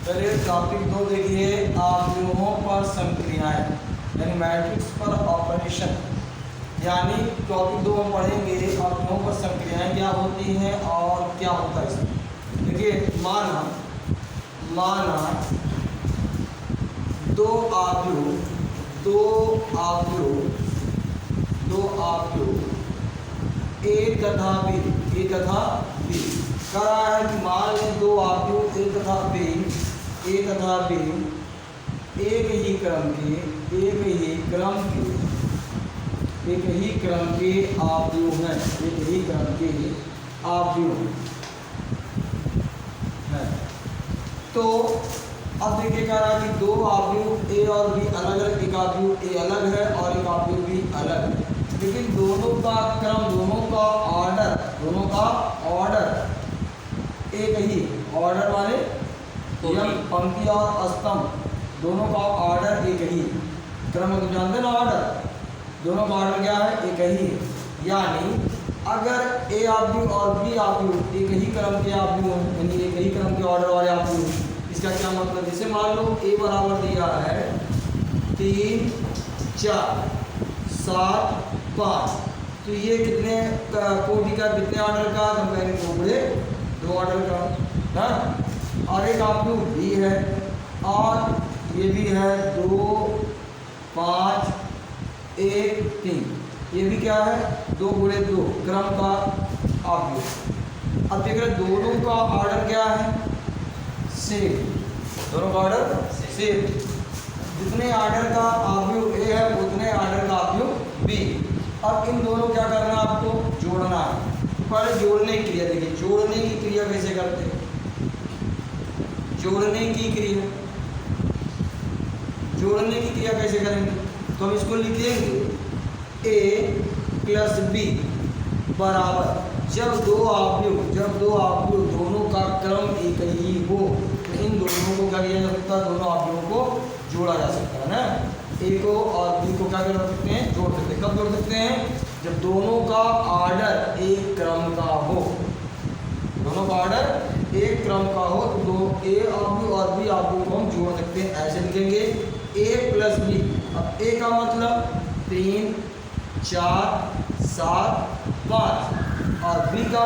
चलिए टॉपिक 2 देखिए, आव्यूहों पर संक्रियाएं यानी मैट्रिक्स पर ऑपरेशन। यानी टॉपिक 2 हम पढ़ेंगे आव्यूहों पर संक्रियाएं क्या होती हैं और क्या होता है इसमें। देखिए माना दो आव्यूह ए तथा बी कह रहा है कि मान लें दो आव्यूह ए तथा बी एक ही क्रम के आव्यूह हैं, हैं। तो अब देखिए कह रहा है कि दो आव्यूह ए और बी अलग अलग, एक आव्यूह ए अलग है और एक आव्यूह बी अलग है, लेकिन दोनों का क्रम, दोनों का ऑर्डर एक ही ऑर्डर वाले पंक्ति और स्तंभ दोनों का ऑर्डर एक ही क्रम को जानते ना, ऑर्डर दोनों का ऑर्डर क्या है, एक ही। यानी अगर ए आव्यूह और बी आव्यूह एक ही क्रम के आव्यूह यानी एक ही क्रम के ऑर्डर वाले आव्यूह, इसका क्या मतलब, जैसे मान लो ए बराबर दिया है 3 4 7 5, तो ये कितने कोटि का, कितने ऑर्डर का, हम कहेंगे दो ऑर्डर का ना। और एक आव्यूह बी है और ये भी है 2 5 1 3, ये भी क्या है 2 × 2 क्रम का आव्यूह। अब देख रहे दोनों का ऑर्डर क्या है, सेम, दोनों का ऑर्डर सेम। जितने ऑर्डर का आव्यूह ए है उतने ऑर्डर का आव्यूह बी। अब इन दोनों क्या करना है, आपको जोड़ना है। पहले जोड़ने की क्रिया देखिए, जोड़ने की क्रिया कैसे करते हैं, जोड़ने की क्रिया कैसे करेंगे, तो हम इसको लिखेंगे ए प्लस बी बराबर, जब दो आव्यूह दोनों का क्रम एक ही हो तो इन दोनों को क्या किया जा सकता है, दोनों आव्यूहों को जोड़ा जा सकता है ना। ए को और बी को क्या कर सकते हैं, जोड़ सकते हैं। कब जोड़ सकते हैं, जब दोनों का ऑर्डर एक क्रम का हो, तो दो ए आव्यूह और बी आव्यूह को हम जोड़ सकते हैं। ऐसे लिखेंगे ए प्लस बी। अब ए का मतलब 3 4 7 5 और बी का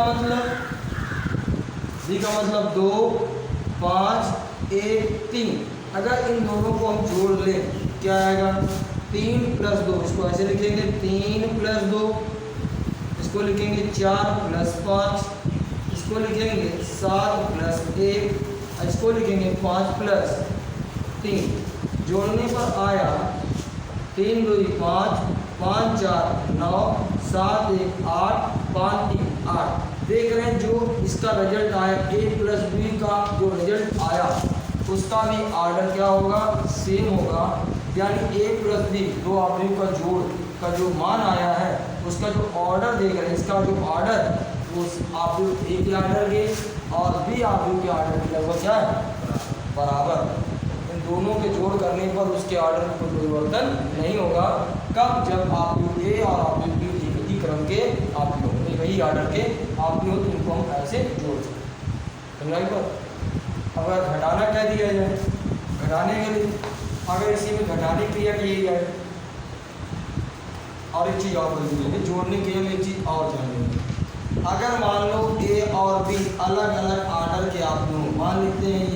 मतलब 2 5 1 3। अगर इन दोनों को हम जोड़ लें क्या आएगा, 3 + 2, इसको ऐसे लिखेंगे 3 + 2, इसको लिखेंगे 4 + 5, इसको लिखेंगे 7 + 1, इसको लिखेंगे 5 + 3। जोड़ने पर आया 3 2 5 5 4 9 7 1 8 5 3 8। देख रहे हैं जो इसका रिजल्ट आया, ए प्लस बी का जो रिजल्ट आया उसका भी ऑर्डर क्या होगा, सेम होगा। यानी ए प्लस बी दो आव्यूह का जोड़ का जो मान आया है उसका जो ऑर्डर देख रहे हैं, इसका जो ऑर्डर उस आव्यूह ए के ऑर्डर के और बी आव्यूह के ऑर्डर के लगभग क्या है, बराबर। इन दोनों के जोड़ करने पर उसके ऑर्डर में कोई परिवर्तन नहीं होगा। कब, जब आव्यूह ए और आव्यूह बी एक ही क्रम के आव्यूह, एक ही ऑर्डर के आव्यूह, तो इनको हम ऐसे जोड़ सकते हैं। अगर घटाना क्या दिया जाए, घटाने के लिए अगर इसी में घटाने की क्रिया की जाए, और एक चीज़ और बोल दीजिए, जोड़ने के लिए एक चीज़ और जानेंगे। अगर मान लो ए और बी अलग अलग ऑर्डर के आव्यूह, मान लेते हैं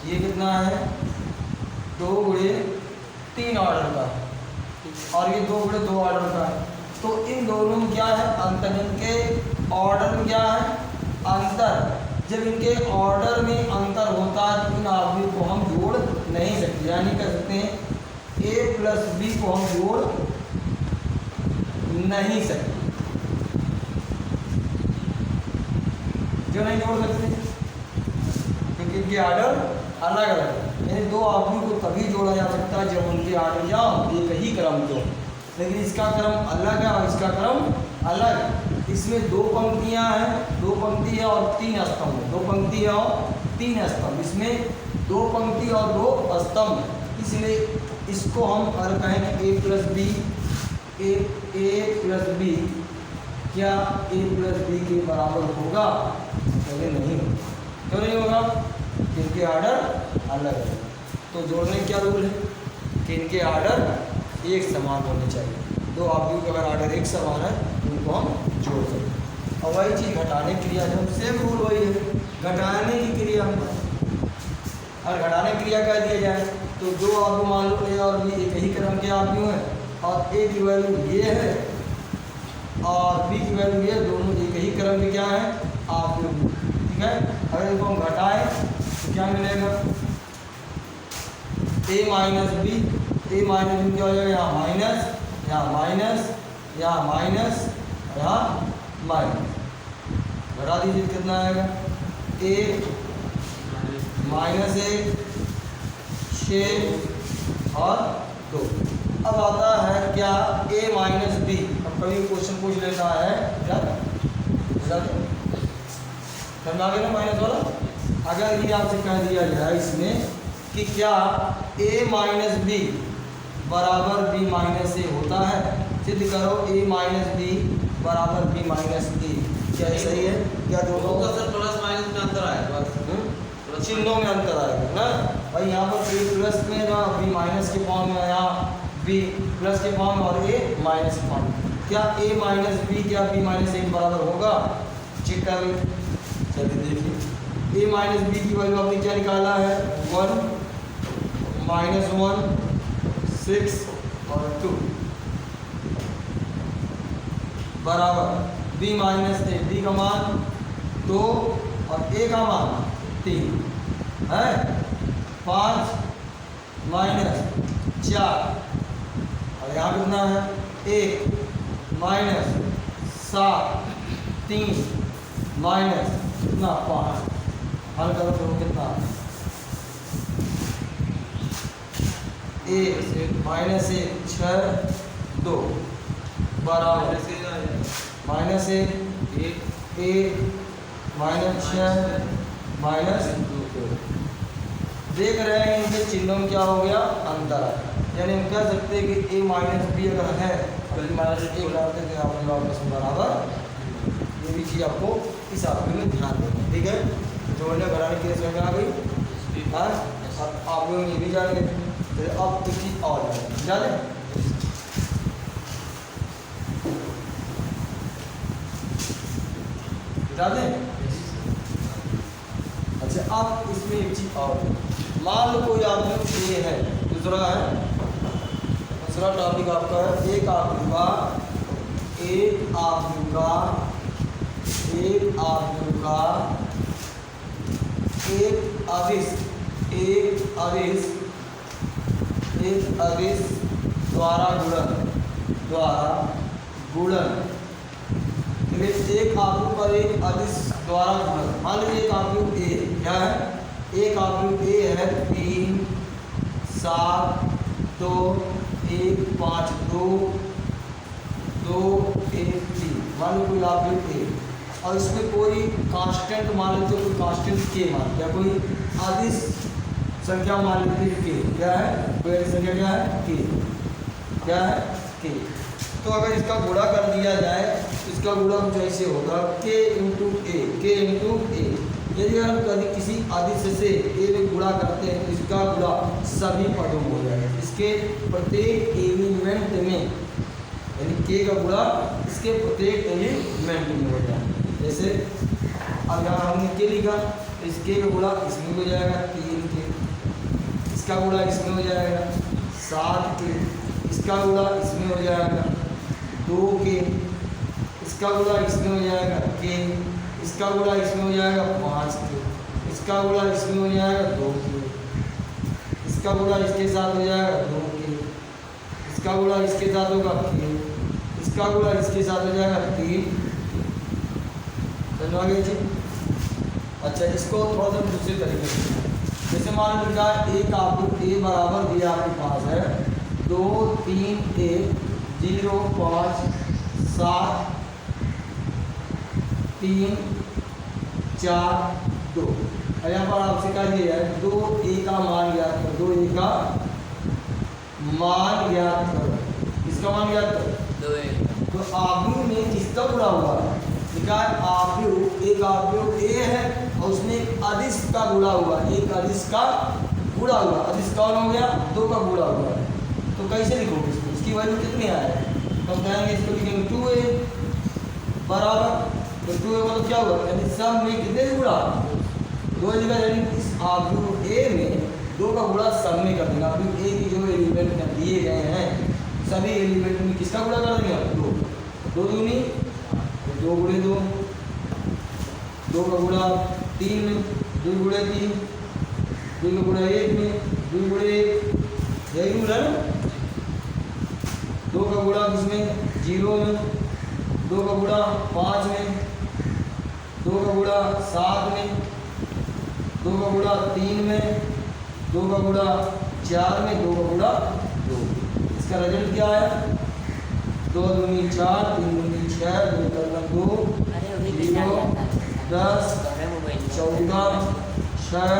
ये कितना है 2 × 3 ऑर्डर का और ये 2 × 2 ऑर्डर का है, तो इन दोनों में क्या है अंतर, इनके ऑर्डर में क्या है अंतर। जब इनके ऑर्डर में अंतर होता है तो इन आव्यूह को हम जोड़ नहीं सकते, यानी कह सकते हैं ए प्लस बी को हम जोड़ नहीं सकते, जो नहीं जोड़ सकते क्योंकि इनके ऑर्डर अलग अलग। यानी दो आव्यूह को तभी जोड़ा जा सकता है जब उनके ऑर्डर या एक ही क्रम के हो, लेकिन इसका क्रम अलग है और इसका क्रम अलग। इसमें 2 पंक्तियां हैं, 2 पंक्ति है और 3 स्तंभ, 2 पंक्ति है और 3 स्तंभ। इसमें 2 पंक्ति और 2 स्तंभ, इसलिए इसको हम अगर कहेंगे ए प्लस बी क्या a प्लस बी के बराबर होगा? पहले नहीं होगा। क्यों नहीं होगा? इनके आर्डर अलग है। तो जोड़ने क्या रूल है कि इनके आर्डर एक समान होने चाहिए। दो ऑब्जेक्ट के अगर आर्डर एक समान है उनको हम जोड़ सकते हैं। और वही चीज़ घटाने की क्रिया जब सेम रूल वही है, घटाने की क्रिया और घटाने की क्रिया कह दिया जाए तो दो ऑब्जेक्ट मान लो ए और बी एक ही क्रम के ऑब्जेक्ट हैं और ए की वैल्यू ये है और बी की वैल्यू ये, दोनों एक ही क्रम के क्या है ऑब्जेक्ट। ठीक है, अगर इनको हम घटाएं तो क्या मिलेगा? ए माइनस बी, ए माइनस बी क्या हो जाएगा? यहाँ माइनस, यहाँ माइनस, यहाँ माइनस, यहाँ माइनस। घटा दीजिए कितना आएगा? ए माइनस 1 6 और 2। अब आता है क्या ए माइनस बी। अब कभी क्वेश्चन पूछ लेता है क्या करना आगे ना माइनस वाला। अगर ये आपसे कह दिया जाए इसमें कि क्या a माइनस बी बराबर b माइनस ए होता है, सिद्ध करो a माइनस बी बराबर b माइनस ए। क्या ये सही है? क्या दोनों का सर प्लस माइनस में अंतर आएगा, बस चिन्हों में अंतर आएगा ना भाई। यहाँ पर a प्लस में ना b माइनस के फॉर्म में, यहाँ b प्लस के फॉर्म में और a माइनस के फॉर्म में। क्या a माइनस बी क्या b माइनस ए के बराबर होगा? चेक कर ले। चलिए देखिए, a माइनस बी की वैल्यू आपने क्या निकाला है? 1 माइनस 1 6 और 2 बराबर b माइनस ए। b का मान 2 और a का मान 3 है। 5 माइनस 4 और यहाँ कितना है? 1 माइनस 7 3 माइनस कितना 5। हल करो तो कितना? एक माइनस 1 6 2 बराबर माइनस 1 माइनस 6 माइनस 2। देख रहे हैं इनके चिन्हों में क्या हो गया? अंतर है। यानी हम कह सकते हैं कि a माइनस बी अगर है तो माइनस 1 डालते थे आपके वापस बराबर। ये भी चीज़ आपको इस आकृति में ध्यान देना। ठीक है, जोड़ने घटाने की समझ आ गई। हाँ, अब आप लोग ये भी जान गए। तो अब एक चीज़ और जाने जाने। अच्छा, अब इसमें एक चीज़ और, मान लो कोई आदमी ये है, दूसरा टॉपिक आपका है एक आदमी का एक अदिश द्वारा गुणन। एक आव्यूह पर एक अदिश द्वारा गुणन। मान लीजिए एक आव्यूह ए क्या है? एक आव्यूह ए है 3 7 2 1 5 2 2 1 3। मान लो कोई आव्यूह ए और इसमें कोई कांस्टेंट मान लेते, कोई कांस्टेंट के मान, या कोई अदिश संख्या मान लेते के। क्या है? कोई अदिश संख्या क्या है? के। क्या है? के। तो अगर इसका गुणा कर दिया जाए तो इसका गुणा कुछ ऐसे होगा k इंटू ए। यदि हम कभी किसी अदिश से a में गुणा करते हैं तो इसका गुणा सभी पदों में हो जाएगा, इसके प्रत्येक एलिमेंट में, यानी k का गुणा इसके प्रत्येक एलिमेंट में हो जाएगा। जैसे अब यहाँ हमने k लिखा, इस k का गुणा इसमें हो जाएगा 3 के, इसका गुणा इसमें हो जाएगा 7 के, इसका गुणा इसमें हो जाएगा 2 के, इसका गुणा इसमें हो जाएगा के, इसका गुणा इसमें हो जाएगा 5 के, इसका गुणा इसमें हो जाएगा 2 के, इसका गुणा इसके साथ हो जाएगा 2 के, इसका गुणा इसके साथ होगा के, इसका गुणा इसके साथ हो जाएगा 3। समझ आ गई जी? अच्छा, इसको थोड़ा सा दूसरे तरीके से, जैसे मान लीजिए एक आपको ए बराबर दिया आपके पास है 2 3 1 0 5 7 3 4 2। और यहाँ पर आपसे क्या दिया है? 2 ए का मान ज्ञात करो, 2 ए का मान ज्ञात करो। इसका मान ज्ञात करो 2 तो आव्यूह में किसका गुणा हुआ? लिखा है आव्यूह ए एक अवयव ए है और उसमें एक अदिश का गुणा हुआ, एक अदिश का गुणा हुआ, अदिश कौन हो गया, 2 का गुणा हुआ है। तो कैसे लिखोगे इसको, इसकी वैल्यू कितनी आए, तो हम कहेंगे इसको लिखेंगे 2a बराबर, तो 2a मतलब क्या हुआ, यानी सब में कितने से गुणा, 2 जगह, यानी इस अवयव ए में 2 का गुणा सब में कर देंगे। अवयव ए की जो एलिमेंट दिए गए हैं सभी एलिमेंट में किसका गुणा कर देंगे, 2 दूनी 2 गुणे 2, 2 का गुणा 3 में, 2 गुणे 3, 2 का गुणा 1 में, 2 गुणे 1, यही रूल है ना। 2 का गुणा किसमें, 0 में, 2 का गुणा 5 में, 2 का गुणा 7 में, 2 का गुणा 3 में, 2 का गुणा 4 में, 2 का गुणा 2। इसका रिजल्ट क्या है, 2 दूनी 4, 3 दूनी 6, 2 का 2, 0, 10, 14, 6,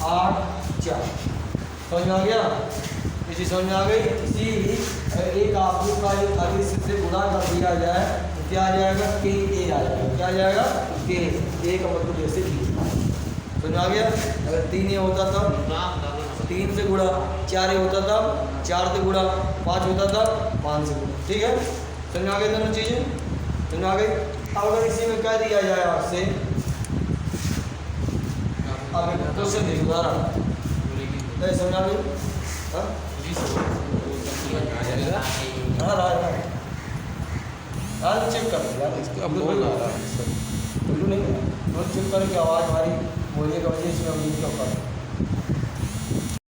8, 4। समझ में आ गया, इसी समझ में आ गई। इसी एक अवयव का एक अदिश से गुणा कर दिया जाए तो क्या आ जाएगा, के ए आ जाएगा, क्या आ जाएगा, के ए का मतलब जैसे समझ में आ गया। अगर 3 ए होता तब 3 से गुणा, 4 ए होता तब 4 से गुणा, 5 होता तब 5 से गुणा, ठीक है। समझ में आ गई दोनों चीज़ें, समझ में आ गई। अब अगर इसी में कह दिया जाए आपसे, अब एक क्वेश्चन देखो उदाहरण, समझ आ गई, हाँ हाँ चेक कर यार, इसको अब बोल रहा है नहीं चेक करके आवाज़ हमारी बोलिए का वजह से हम क्यों कर